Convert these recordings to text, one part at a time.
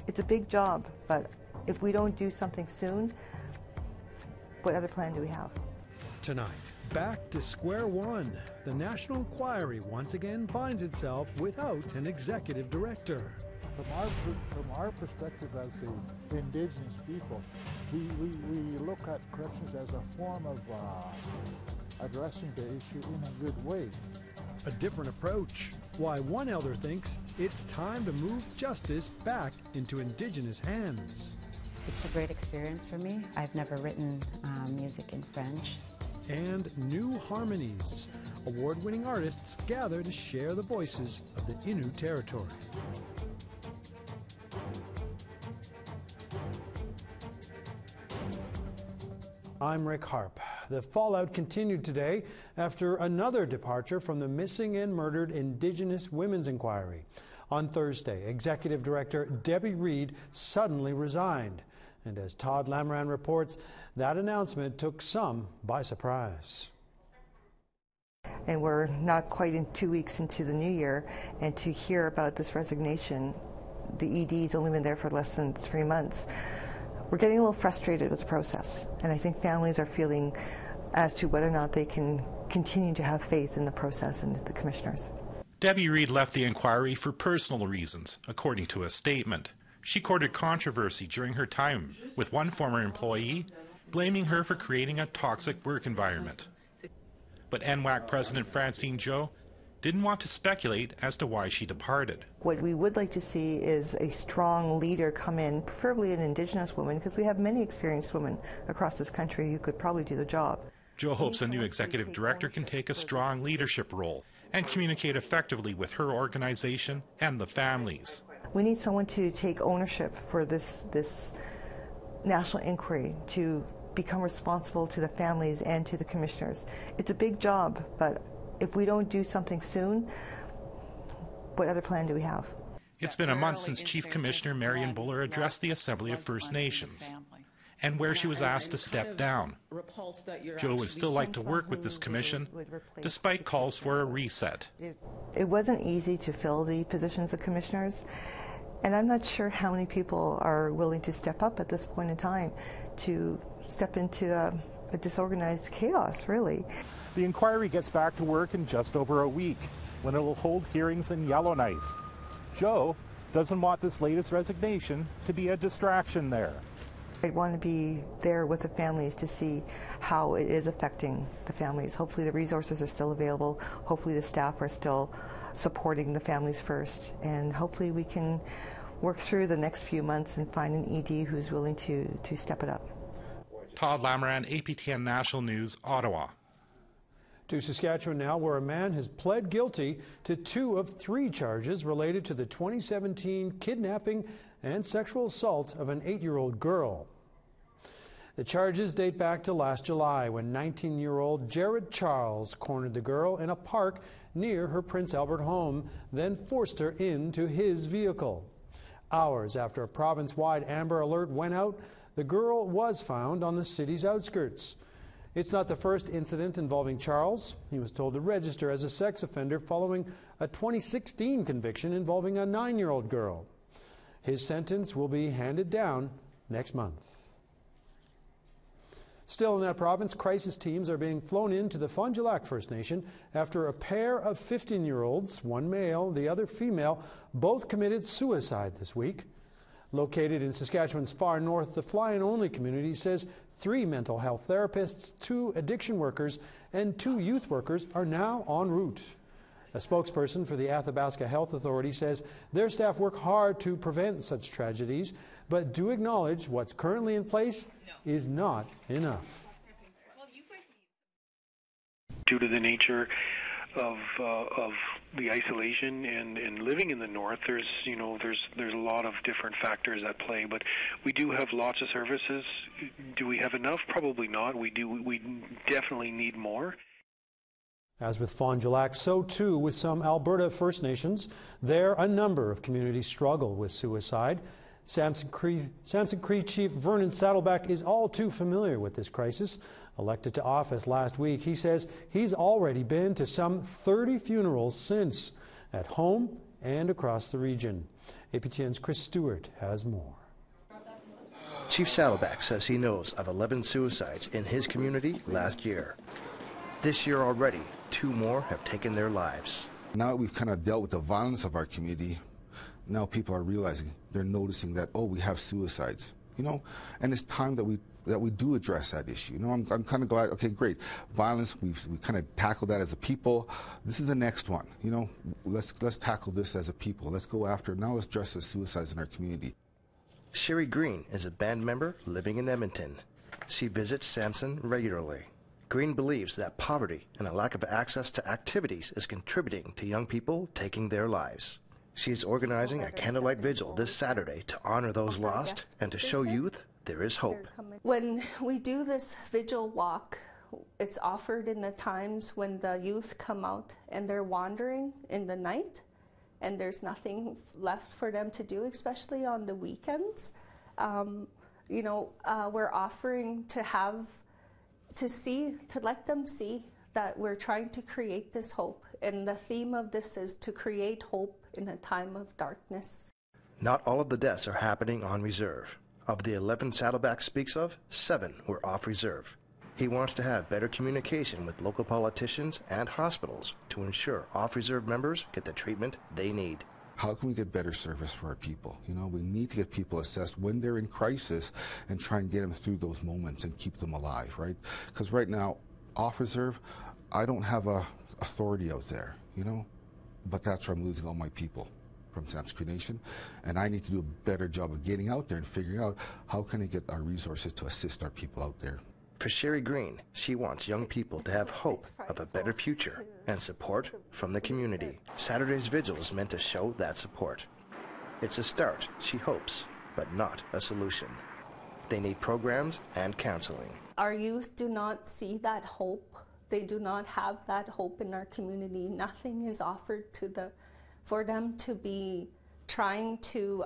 It's a big job, but if we don't do something soon, what other plan do we have? Tonight, back to square one. The National Inquiry once again finds itself without an executive director. From our perspective as the Indigenous people, we look at corrections as a form of addressing the issue in a good way. A different approach. Why one elder thinks it's time to move justice back into Indigenous hands. It's a great experience for me. I've never written music in French. And new harmonies. Award-winning artists gather to share the voices of the Innu Territory. I'm Rick Harp. The fallout continued today after another departure from the missing and murdered Indigenous Women's Inquiry. On Thursday, Executive Director Debbie Reed suddenly resigned. And as Todd Lamran reports, that announcement took some by surprise. And we're not quite in 2 weeks into the new year, and to hear about this resignation, the ED's only been there for less than 3 months. We're getting a little frustrated with the process, and I think families are feeling as to whether or not they can continue to have faith in the process and the commissioners. Debbie Reed left the inquiry for personal reasons, according to a statement. She courted controversy during her time with one former employee, blaming her for creating a toxic work environment. But NWAC President Francine Joe didn't want to speculate as to why she departed. What we would like to see is a strong leader come in, preferably an Indigenous woman, because we have many experienced women across this country who could probably do the job. Joe hopes a new executive director can take a strong leadership role and communicate effectively with her organization and the families. We need someone to take ownership for this national inquiry, to become responsible to the families and to the commissioners. It's a big job, but if we don't do something soon, what other plan do we have? It's been a month since Chief Commissioner Marion Buller addressed the Assembly of First Nations, and where she was asked to step down. Joe would still like to work with this commission, despite calls for a reset. It wasn't easy to fill the positions of commissioners, and I'm not sure how many people are willing to step up at this point in time to step into a disorganized chaos, really. The inquiry gets back to work in just over a week, when it will hold hearings in Yellowknife. Joe doesn't want this latest resignation to be a distraction there. I want to be there with the families to see how it is affecting the families. Hopefully the resources are still available. Hopefully the staff are still supporting the families first. And hopefully we can work through the next few months and find an ED who's willing to step it up. Todd Lamran, APTN National News, Ottawa. To Saskatchewan now, where a man has pled guilty to 2 of 3 charges related to the 2017 kidnapping and sexual assault of an 8-year-old girl. The charges date back to last July when 19-year-old Jared Charles cornered the girl in a park near her Prince Albert home, then forced her into his vehicle. Hours after a province-wide Amber Alert went out, the girl was found on the city's outskirts. It's not the first incident involving Charles. He was told to register as a sex offender following a 2016 conviction involving a 9-year-old girl. His sentence will be handed down next month. Still in that province, crisis teams are being flown into the Fond du Lac First Nation after a pair of 15-year-olds, one male, the other female, both committed suicide this week. Located in Saskatchewan's far north, the Fly-in-Only community says 3 mental health therapists, 2 addiction workers, and 2 youth workers are now en route. A spokesperson for the Athabasca Health Authority says their staff work hard to prevent such tragedies, but do acknowledge what's currently in place is not enough. Due to the nature of the isolation and living in the north, there's a lot of different factors at play, but we do have lots of services. Do we have enough? Probably not. We definitely need more. As with Fond du Lac, so too with some Alberta First Nations. There, a number of communities struggle with suicide. Samson Cree Chief Vernon Saddleback is all too familiar with this crisis. Elected to office last week, he says he's already been to some 30 funerals since, at home and across the region. APTN's Chris Stewart has more. Chief Saddleback says he knows of 11 suicides in his community last year. This year already, 2 more have taken their lives. Now that we've kind of dealt with the violence of our community, now people are realizing, they're noticing that, oh, we have suicides, you know, and it's time that we do address that issue. You know, I'm kind of glad, okay, great. Violence, we kind of tackled that as a people. This is the next one, you know. Let's tackle this as a people. Let's go after, now let's address the suicides in our community. Sherry Green is a band member living in Edmonton. She visits Sampson regularly. Green believes that poverty and a lack of access to activities is contributing to young people taking their lives. She is organizing a candlelight vigil this Saturday to honor those lost and to show youth there is hope. When we do this vigil walk, it's offered in the times when the youth come out and they're wandering in the night and there's nothing left for them to do, especially on the weekends. We're offering to let them see that we're trying to create this hope. And the theme of this is to create hope in a time of darkness. Not all of the deaths are happening on reserve. Of the 11 Saddleback speaks of, 7 were off reserve. He wants to have better communication with local politicians and hospitals to ensure off-reserve members get the treatment they need. How can we get better service for our people? You know, we need to get people assessed when they're in crisis and try and get them through those moments and keep them alive, right? Because right now, off-reserve, I don't have a authority out there, you know, but that's where I'm losing all my people from Sampson Cree Nation, and I need to do a better job of getting out there and figuring out how can I get our resources to assist our people out there. For Sherry Green, she wants young people to have hope of a better future and support from the community. Saturday's vigil is meant to show that support. It's a start, she hopes, but not a solution. They need programs and counseling. Our youth do not see that hope. They do not have that hope in our community. Nothing is offered for them to be trying to,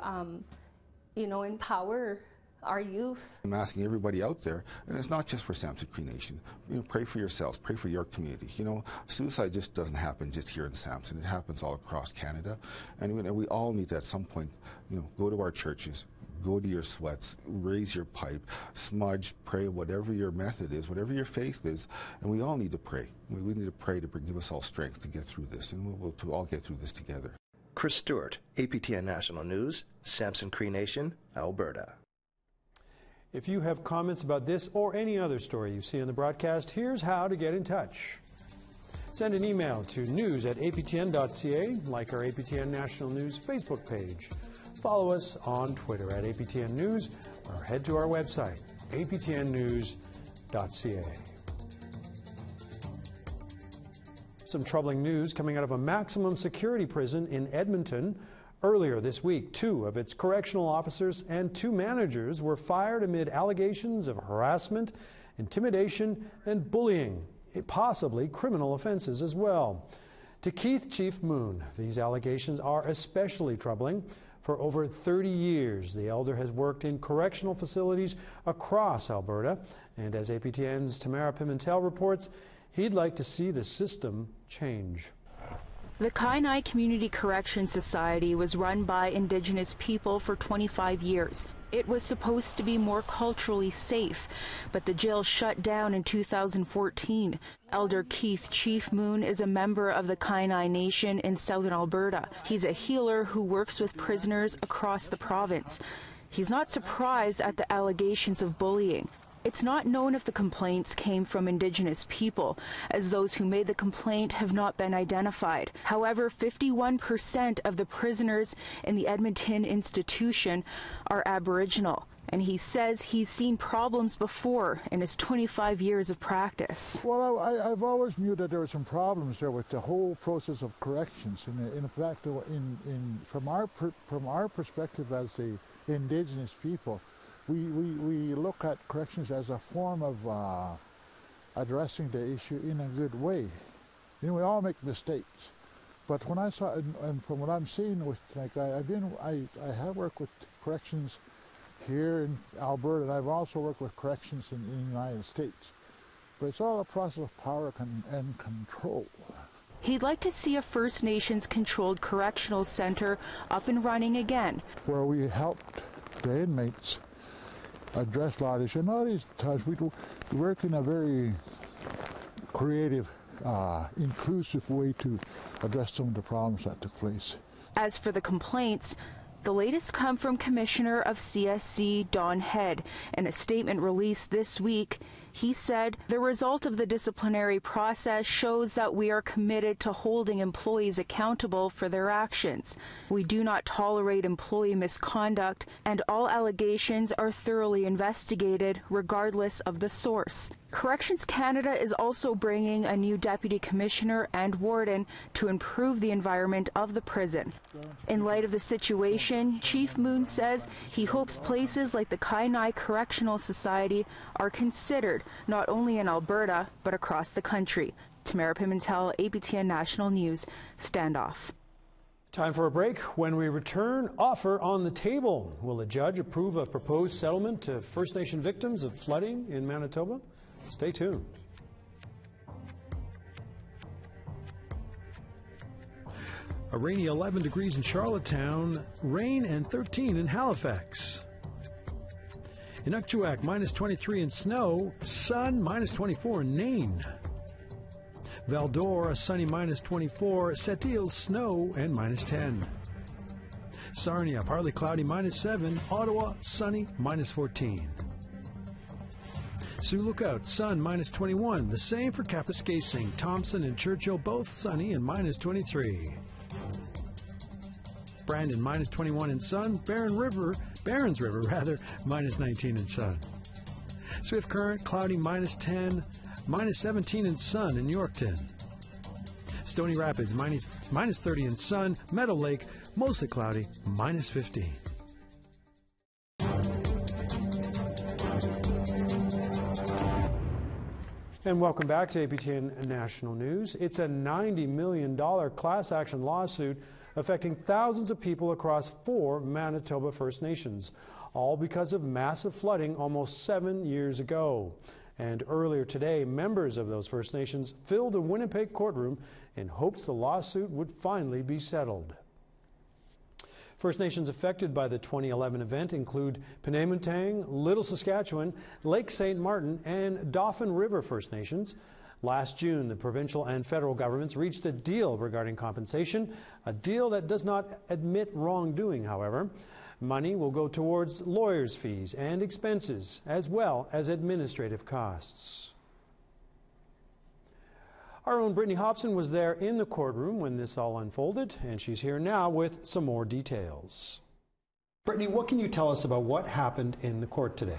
empower our youth. I'm asking everybody out there, and it's not just for Sampson Cree Nation, you know, pray for yourselves, pray for your community. You know, suicide just doesn't happen just here in Sampson. It happens all across Canada, and we all need to at some point, you know, go to our churches, go to your sweats, raise your pipe, smudge, pray, whatever your method is, whatever your faith is, and we all need to pray. We need to pray to give us all strength to get through this, and we'll all get through this together. Chris Stewart, APTN National News, Sampson Cree Nation, Alberta. If you have comments about this or any other story you see on the broadcast, here's how to get in touch. Send an email to news@aptn.ca, like our APTN National News Facebook page. Follow us on Twitter @APTN News, or head to our website, aptnnews.ca. Some troubling news coming out of a maximum security prison in Edmonton. Earlier this week, 2 of its correctional officers and 2 managers were fired amid allegations of harassment, intimidation, and bullying, possibly criminal offenses as well. To Keith Chief Moon, these allegations are especially troubling. For over 30 years, the elder has worked in correctional facilities across Alberta, and as APTN's Tamara Pimentel reports, he'd like to see the system change. The Kainai Community Correction Society was run by Indigenous people for 25 years. It was supposed to be more culturally safe, but the jail shut down in 2014. Elder Keith Chief Moon is a member of the Kainai Nation in southern Alberta. He's a healer who works with prisoners across the province. He's not surprised at the allegations of bullying. It's not known if the complaints came from Indigenous people, as those who made the complaint have not been identified. However, 51% of the prisoners in the Edmonton institution are Aboriginal, and he says he's seen problems before in his 25 years of practice. Well, I've always knew that there were some problems there with the whole process of corrections. In fact, from our perspective as the Indigenous people, we look at corrections as a form of addressing the issue in a good way. You know, we all make mistakes, but when I saw, and from what I'm seeing with, like, I have worked with corrections here in Alberta, and I've also worked with corrections in the United States. But it's all a process of power and control. He'd like to see a First Nations-controlled correctional center up and running again. Where we helped the inmates address a lot of issues. And all these times we work in a very creative, inclusive way to address some of the problems that took place. As for the complaints, the latest come from Commissioner of CSC Don Head. In a statement released this week, he said, "The result of the disciplinary process shows that we are committed to holding employees accountable for their actions. We do not tolerate employee misconduct, and all allegations are thoroughly investigated, regardless of the source." Corrections Canada is also bringing a new deputy commissioner and warden to improve the environment of the prison. In light of the situation, Chief Moon says he hopes places like the Kainai Correctional Society are considered not only in Alberta, but across the country. Tamara Pimentel, APTN National News, Standoff. Time for a break. When we return, offer on the table. Will a judge approve a proposed settlement to First Nation victims of flooding in Manitoba? Stay tuned. A rainy 11 degrees in Charlottetown, rain and 13 in Halifax. In Ukchuak, minus 23 and snow, sun, minus 24 in Nain. Val-d'Or, a sunny minus 24, Sept-Îles, snow and minus 10. Sarnia, partly cloudy, minus 7, Ottawa, sunny, minus 14. Sioux Lookout, sun, minus 21, the same for Kapuskasing, Thompson and Churchill, both sunny and minus 23. Brandon, minus 21 in sun, Barons River, minus 19 in sun. Swift Current, cloudy, minus 10, minus 17 in sun in Yorkton. Stony Rapids, minus 30 in sun, Meadow Lake, mostly cloudy, minus 15. And welcome back to APTN National News. It's a $90 million class action lawsuit affecting thousands of people across 4 Manitoba First Nations, all because of massive flooding almost 7 years ago. And earlier today, members of those First Nations filled a Winnipeg courtroom in hopes the lawsuit would finally be settled. First Nations affected by the 2011 event include Penamutang, Little Saskatchewan, Lake St. Martin, and Dauphin River First Nations. Last June, the provincial and federal governments reached a deal regarding compensation, a deal that does not admit wrongdoing, however. Money will go towards lawyers' fees and expenses, as well as administrative costs. Our own Brittany Hobson was there in the courtroom when this all unfolded, and she's here now with some more details. Brittany, what can you tell us about what happened in the court today?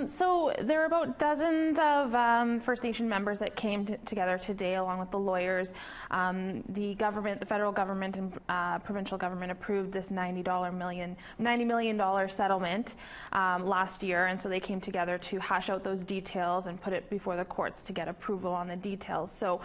So there are about dozens of First Nation members that came together today along with the lawyers. The government, the federal government and provincial government approved this $90 million settlement last year, and so they came together to hash out those details and put it before the courts to get approval on the details. So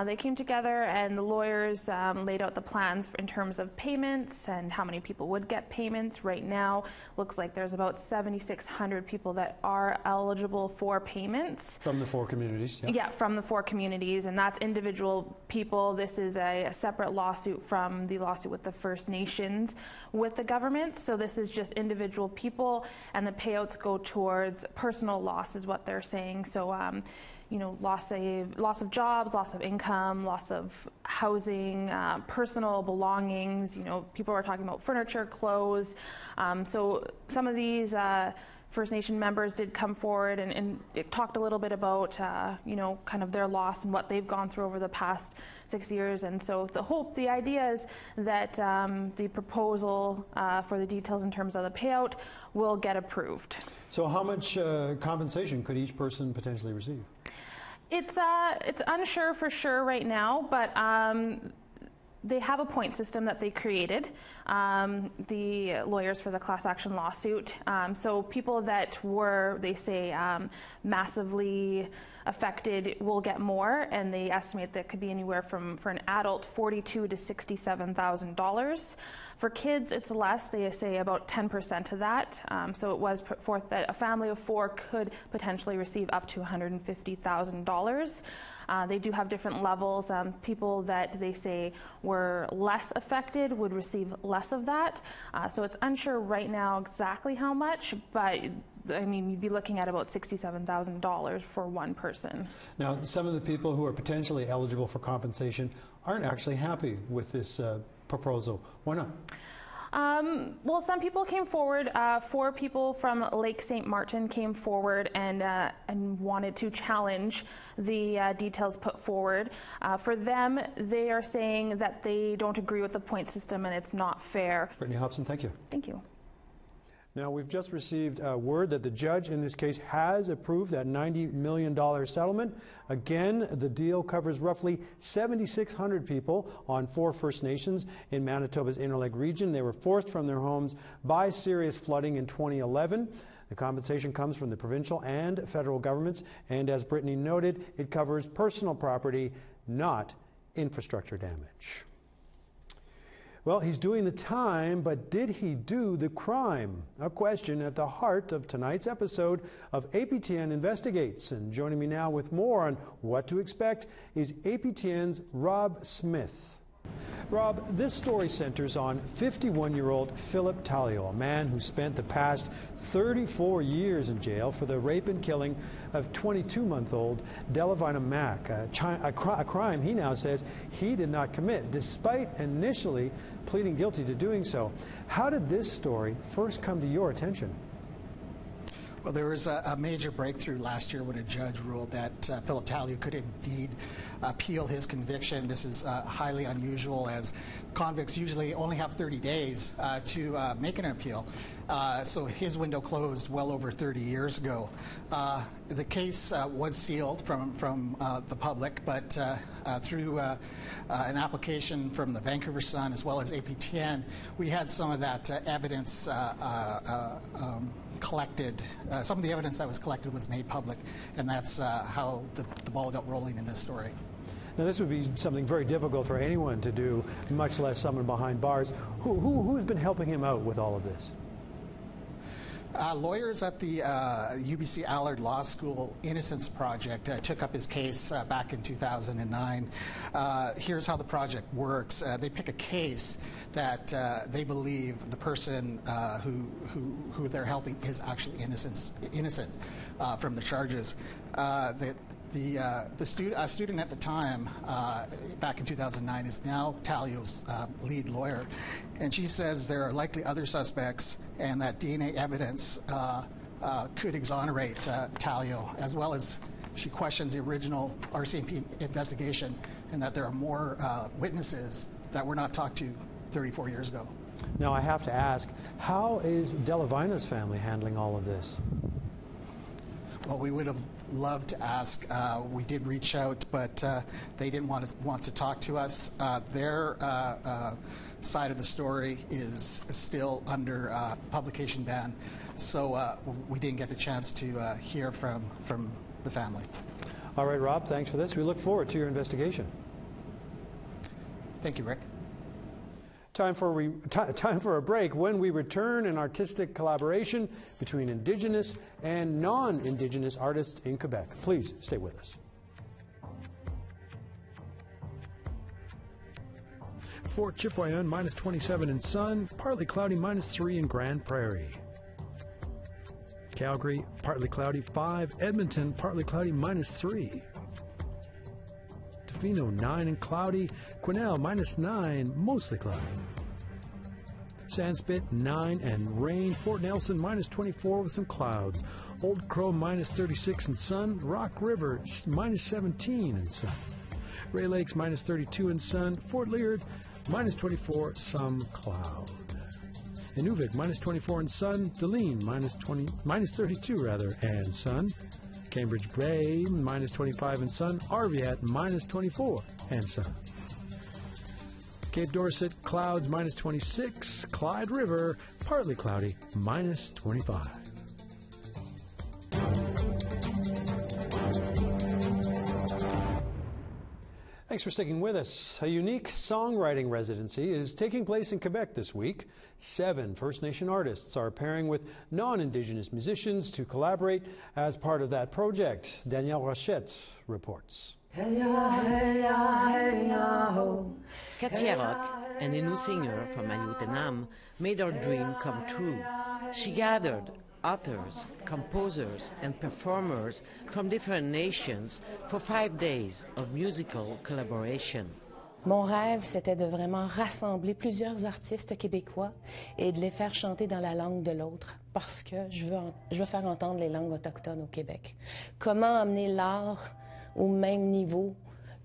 they came together and the lawyers laid out the plans in terms of payments and how many people would get payments. Right now, looks like there's about 7,600 people that are eligible for payments. From the 4 communities? Yep. Yeah, from the 4 communities, and that's individual people. This is a separate lawsuit from the lawsuit with the First Nations with the government. So this is just individual people, and the payouts go towards personal loss is what they're saying. So you know, loss of jobs, loss of income, loss of housing, personal belongings. You know, people are talking about furniture, clothes. So some of these First Nation members did come forward and it talked a little bit about, you know, kind of their loss and what they've gone through over the past 6 years. And so the idea is that the proposal for the details in terms of the payout will get approved. So how much compensation could each person potentially receive? It's unsure for sure right now, but they have a point system that they created, the lawyers for the class action lawsuit. So people that were, they say, massively affected will get more, and they estimate that could be anywhere from, for an adult, $42,000 to $67,000. For kids, it's less. They say about 10% of that. So it was put forth that a family of 4 could potentially receive up to $150,000. They do have different levels. People that they say were less affected would receive less of that. So it's unsure right now exactly how much, but I mean, you'd be looking at about $67,000 for one person. Now, some of the people who are potentially eligible for compensation aren't actually happy with this proposal. Why not? Well, some people came forward. 4 people from Lake St. Martin came forward and wanted to challenge the details put forward. For them, they are saying that they don't agree with the point system and it's not fair. Brittany Hobson, thank you. Thank you. Now, we've just received word that the judge in this case has approved that $90 million settlement. Again, the deal covers roughly 7,600 people on 4 First Nations in Manitoba's Interlake region. They were forced from their homes by serious flooding in 2011. The compensation comes from the provincial and federal governments, and as Brittany noted, it covers personal property, not infrastructure damage. Well, he's doing the time, but did he do the crime? A question at the heart of tonight's episode of APTN Investigates. And joining me now with more on what to expect is APTN's Rob Smith. Rob, this story centers on 51-year-old Philip Talio, a man who spent the past 34 years in jail for the rape and killing of 22-month-old Delavina Mack, a crime he now says he did not commit, despite initially pleading guilty to doing so. How did this story first come to your attention? Well, there was a major breakthrough last year when a judge ruled that Philip Talio could indeed appeal his conviction. This is highly unusual, as convicts usually only have 30 days to make an appeal. So his window closed well over 30 years ago. The case was sealed from the public, but through an application from the Vancouver Sun as well as APTN, we had some of that evidence collected. Some of the evidence that was collected was made public, and that's how the ball got rolling in this story. Now, this would be something very difficult for anyone to do, much less someone behind bars. Who's been helping him out with all of this? Lawyers at the UBC Allard Law School Innocence Project took up his case back in 2009. Here's how the project works. They pick a case that they believe the person who they're helping is actually innocent from the charges. A student at the time, back in 2009, is now Talio's lead lawyer, and she says there are likely other suspects and that DNA evidence could exonerate Talio, as well as she questions the original RCMP investigation and that there are more witnesses that were not talked to 34 years ago. Now, I have to ask, how is Delavina's family handling all of this? Well, we would have loved to ask. We did reach out, but they didn't want to talk to us. Their side of the story is still under publication ban, so we didn't get the chance to hear from the family. All right, Rob, thanks for this. We look forward to your investigation. Thank you, Rick. Time for a break. When we return, an artistic collaboration between Indigenous and non-Indigenous artists in Quebec. Please stay with us. Fort Chipewyan, -27 in sun, partly cloudy, -3 in Grand Prairie. Calgary, partly cloudy, 5. Edmonton, partly cloudy, -3. Tofino, 9 and cloudy. Quesnel, -9, mostly cloudy. Sandspit, 9 and rain. Fort Nelson, -24 with some clouds. Old Crow, -36 and sun. Rock River, -17 and sun. Ray Lakes, -32 and sun. Fort Leard, -24, some cloud. Inuvik, -24 and sun. Deline, -32 rather, and sun. Cambridge Bay, -25 and sun. Arviat, -24 and sun. Cape Dorset, clouds, -26. Clyde River, partly cloudy, -25. Thanks for sticking with us. A unique songwriting residency is taking place in Quebec this week. 7 First Nation artists are pairing with non-Indigenous musicians to collaborate as part of that project. Danielle Rochette reports. Katia Rock, an Innu singer from Ayutthaya, made her dream come true. She gathered authors, composers, and performers from different nations for 5 days of musical collaboration. Mon rêve, c'était de vraiment rassembler plusieurs artistes québécois et de les faire chanter dans la langue de l'autre, parce que je veux faire entendre les langues autochtones au Québec. Comment amener l'art au même niveau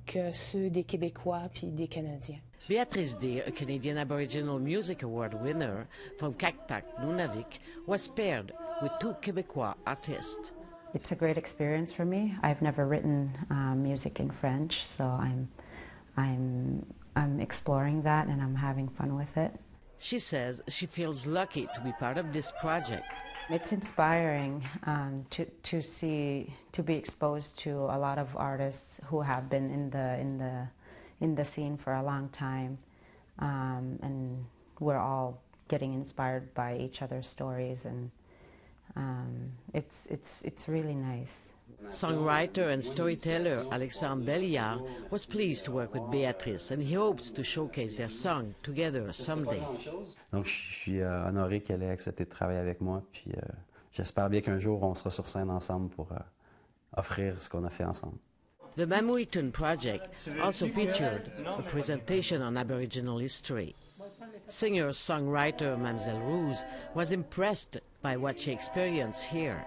que ceux des Québécois puis des Canadiens. Beatrice Deer, a Canadian Aboriginal Music Award winner from Kaktak, Nunavik, was paired with 2 Québécois artists. It's a great experience for me. I've never written music in French, so I'm exploring that and I'm having fun with it. She says she feels lucky to be part of this project. It's inspiring to be exposed to a lot of artists who have been in the scene for a long time, and we're all getting inspired by each other's stories, and it's really nice. Songwriter and storyteller Alexandre Belliard was pleased to work with Beatrice, and he hopes to showcase their song together someday. Donc je suis honoré qu'elle ait accepté de travailler avec moi, puis j'espère bien qu'un jour on sera sur scène ensemble pour offrir ce qu'on a fait ensemble. The Mamuitun project also featured a presentation on Aboriginal history. Singer-songwriter Mamselle Rose was impressed by what she experienced here.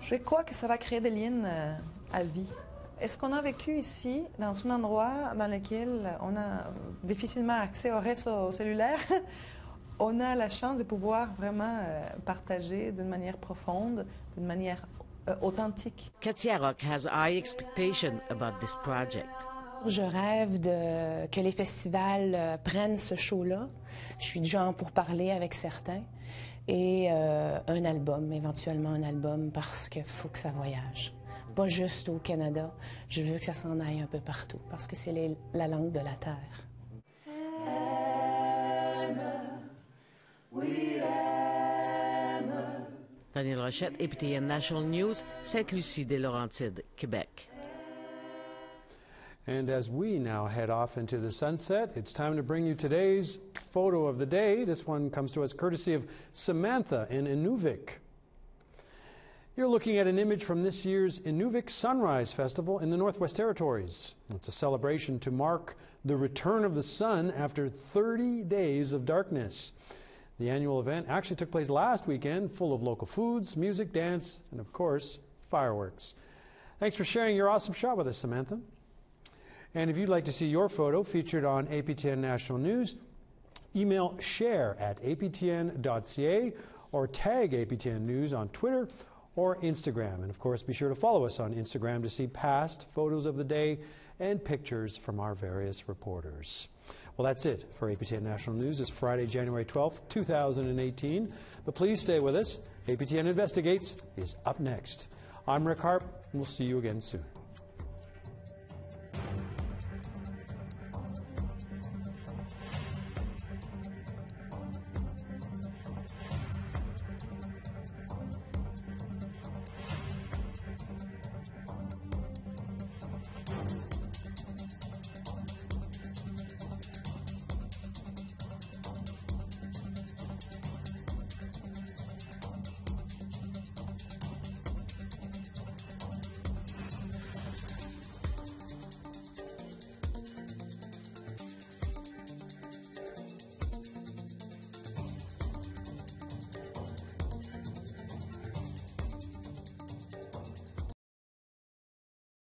Je crois que ça va créer des liens à vie. Est-ce qu'on a vécu ici, dans un endroit dans lequel on a difficilement accès au réseau cellulaire, on a la chance de pouvoir vraiment partager d'une manière profonde, d'une manière authentique. Katia Rock has high expectations about this project. Je rêve que les festivals prennent ce show-là. Je suis du genre pour parler avec certains. Et un album, éventuellement un album, parce qu'il faut que ça voyage. Pas juste au Canada, je veux que ça s'en aille un peu partout, parce que c'est la langue de la terre. Danielle Rochette, APTN National News, Sainte-Lucie-des-Laurentides, Québec. And as we now head off into the sunset, it's time to bring you today's photo of the day. This one comes to us courtesy of Samantha in Inuvik. You're looking at an image from this year's Inuvik Sunrise Festival in the Northwest Territories. It's a celebration to mark the return of the sun after 30 days of darkness. The annual event actually took place last weekend, full of local foods, music, dance, and of course, fireworks. Thanks for sharing your awesome shot with us, Samantha. And if you'd like to see your photo featured on APTN National News, email share@aptn.ca or tag APTN News on Twitter or Instagram. And of course, be sure to follow us on Instagram to see past photos of the day and pictures from our various reporters. Well, that's it for APTN National News. It's Friday, January 12th, 2018. But please stay with us. APTN Investigates is up next. I'm Rick Harp, and we'll see you again soon.